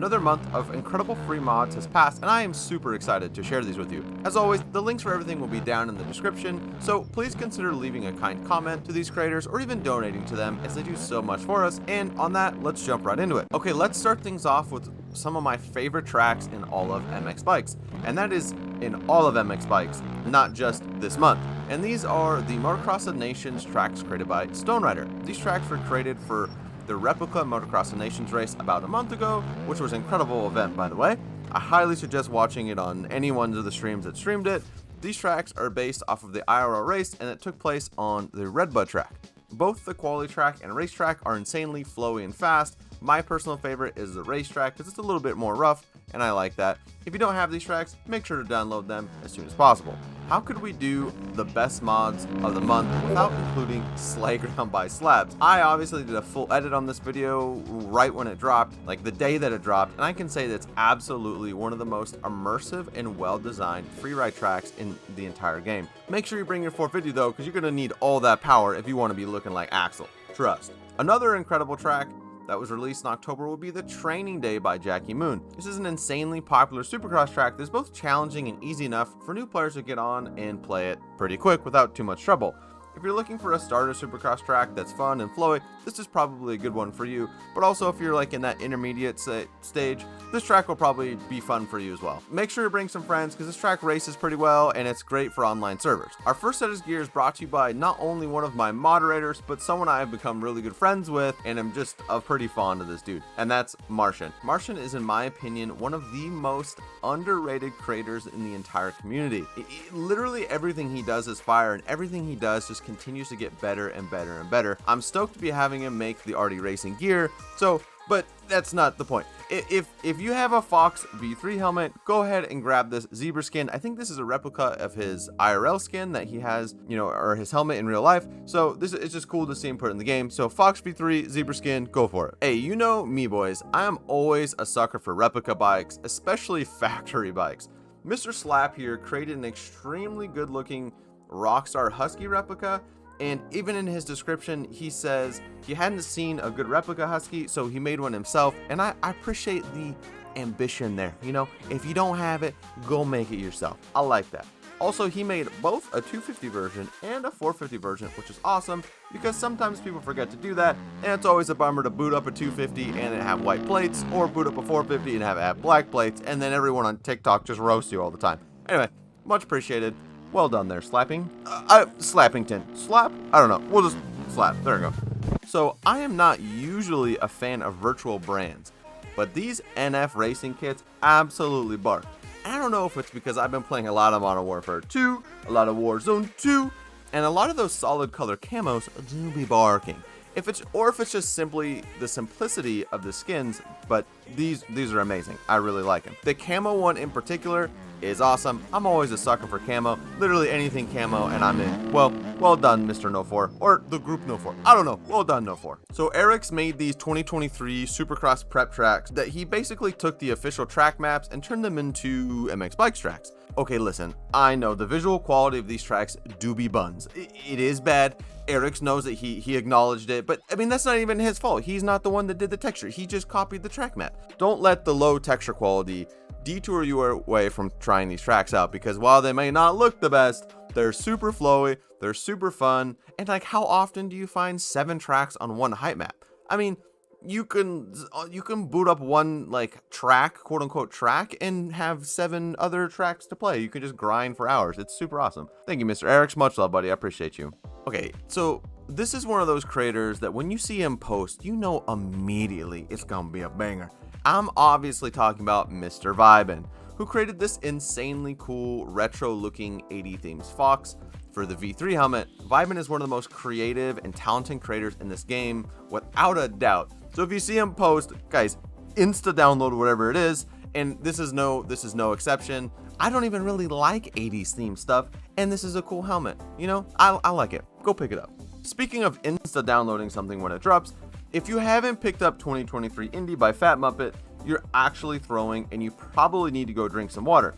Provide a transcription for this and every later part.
Another month of incredible free mods has passed, and I am super excited to share these with you. As always, the links for everything will be down in the description, so please consider leaving a kind comment to these creators or even donating to them, as they do so much for us. And on that, let's jump right into it. Okay, let's start things off with some of my favorite tracks in all of MX bikes, and that is in all of MX bikes, not just this month. And these are the Motocross of Nations tracks created by Stone Rider. These tracks were created for the replica Motocross of Nations race about a month ago, which was an incredible event, by the way. I highly suggest watching it on any one of the streams that streamed it. These tracks are based off of the IRL race, and it took place on the Redbud track. Both the quality track and race track are insanely flowy and fast. My personal favorite is the race track because it's a little bit more rough, and I like that. If you don't have these tracks, make sure to download them as soon as possible. How could we do the best mods of the month without including Sly Ground by SLABZ? I obviously did a full edit on this video right when it dropped, like the day that it dropped, and I can say that's absolutely one of the most immersive and well-designed freeride tracks in the entire game. Make sure you bring your 450 though, because you're going to need all that power if you want to be looking like Axel. Trust. Another incredible track that was released in October will be the Training Day by Jackie. This is an insanely popular supercross track that's both challenging and easy enough for new players to get on and play it pretty quick without too much trouble. If you're looking for a starter supercross track that's fun and flowy, this is probably a good one for you, but also if you're like in that intermediate stage, this track will probably be fun for you as well. Make sure to bring some friends because this track races pretty well and it's great for online servers. Our first set of gear is brought to you by not only one of my moderators, but someone I have become really good friends with, and I'm just pretty fond of this dude, and that's Martian. Martian is, in my opinion, one of the most underrated creators in the entire community. Literally everything he does is fire, and everything he does just continues to get better and better and better. I'm stoked to be having him make the RD Racing gear, but that's not the point. If you have a Fox V3 helmet, go ahead and grab this zebra skin. I think this is a replica of his IRL skin that he has, or his helmet in real life. So this is just cool to see him put in the game. So Fox V3 zebra skin, go for it. Hey, you know me, boys. I am always a sucker for replica bikes, especially factory bikes. Mr. Slap here created an extremely good looking Rockstar Husky replica, and even in his description he says he hadn't seen a good replica Husky, so he made one himself, and I appreciate the ambition there. If you don't have it, go make it yourself. I like that. Also, he made both a 250 version and a 450 version, which is awesome because sometimes people forget to do that, and it's always a bummer to boot up a 250 and it have white plates, or boot up a 450 and have it have black plates, and then everyone on TikTok just roasts you all the time. Anyway, much appreciated. Well done there, Slappington. Slap? I don't know. We'll just slap. There we go. So, I am not usually a fan of virtual brands, but these NF racing kits absolutely bark. I don't know if it's because I've been playing a lot of Modern Warfare 2, a lot of Warzone 2, and a lot of those solid color camos do be barking. If it's just simply the simplicity of the skins, but these are amazing. I really like them. The camo one in particular is awesome. I'm always a sucker for camo. Literally anything camo, and I'm in. Well done, Mr. nofour, or the group nofour. I don't know. Well done, nofour. So Eric's made these 2023 Supercross prep tracks that he basically took the official track maps and turned them into MX Bikes tracks. Okay, listen, I know the visual quality of these tracks do be buns. It is bad. Eric knows that he acknowledged it, but I mean, that's not even his fault. He's not the one that did the texture. He just copied the track map. Don't let the low texture quality detour you away from trying these tracks out, because while they may not look the best, they're super flowy, they're super fun, and like, how often do you find 7 tracks on one height map? I mean, you can boot up one like track, quote unquote track, and have 7 other tracks to play. You can just grind for hours. It's super awesome. Thank you, Mr. Eric. Much love, buddy. I appreciate you. Okay, so this is one of those creators that when you see him post, you know immediately it's gonna be a banger. I'm obviously talking about Mr. Vibin, who created this insanely cool retro looking 80 themes Fox for the V3 helmet. Vibin is one of the most creative and talented creators in this game, without a doubt. So if you see him post, guys, insta download whatever it is, and this is no exception. I don't even really like 80s theme stuff, and this is a cool helmet. I like it. Go pick it up. Speaking of insta downloading something when it drops, if you haven't picked up 2023 Indy by fatmuppet, you're actually throwing, and you probably need to go drink some water.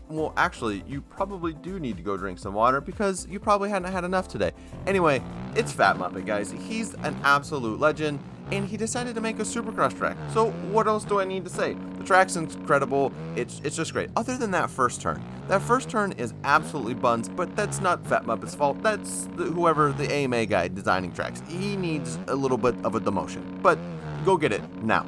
Well, actually, you probably do need to go drink some water because you probably hadn't had enough today. Anyway, it's fatmuppet, guys. He's an absolute legend, and he decided to make a supercross track. So what else do I need to say? The track's incredible. It's just great. Other than that first turn. That first turn is absolutely buns, but that's not fatmuppet's fault. That's whoever the AMA guy designing tracks. He needs a little bit of a demotion, but go get it now,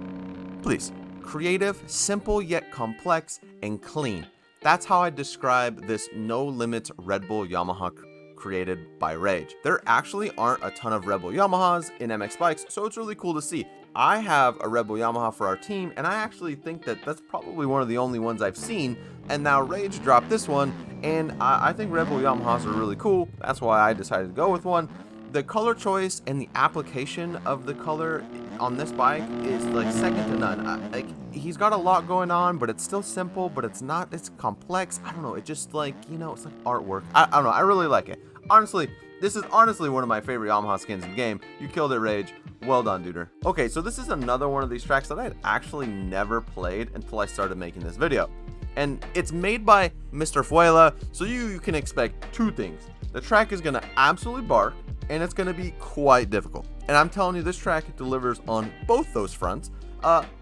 please. Creative, simple yet complex, and clean. That's how I describe this no limits Red Bull Yamaha created by Rage. There actually aren't a ton of Red Bull Yamahas in MX bikes, so it's really cool to see. I have a Red Bull Yamaha for our team, and I actually think that that's probably one of the only ones I've seen, and now Rage dropped this one, and I think Red Bull Yamahas are really cool. That's why I decided to go with one. The color choice and the application of the color on this bike is like second to none. Like, he's got a lot going on, but it's still simple, but it's not, it's complex. I don't know, it just like, you know, it's like artwork. I don't know, I really like it. Honestly, this is honestly one of my favorite Yamaha skins in the game. You killed it, Rage. Well done, duder. Okay, so this is another one of these tracks that I had actually never played until I started making this video. And it's made by Mr. Fuela, so you can expect two things. The track is gonna absolutely bark, and it's gonna be quite difficult. And I'm telling you, this track delivers on both those fronts.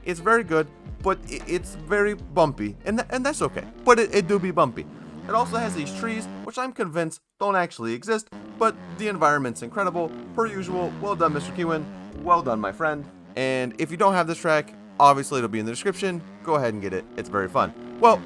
It's very good, but it's very bumpy, and that's okay. But it do be bumpy. It also has these trees, which I'm convinced don't actually exist, but the environment's incredible. Per usual, well done, Mr. Kewin. Well done, my friend. And if you don't have this track, obviously it'll be in the description. Go ahead and get it. It's very fun. Well,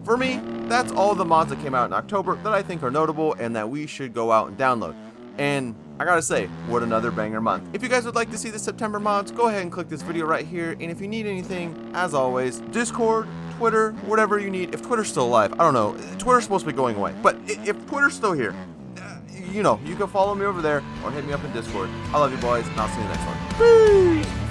for me, that's all the mods that came out in October that I think are notable and that we should go out and download. And I gotta say, what another banger month. If you guys would like to see the September mods, go ahead and click this video right here. And if you need anything, as always, Discord, Twitter, whatever you need. If Twitter's still alive, I don't know. Twitter's supposed to be going away. But if Twitter's still here, you know, you can follow me over there or hit me up in Discord. I love you boys, and I'll see you next one. Peace!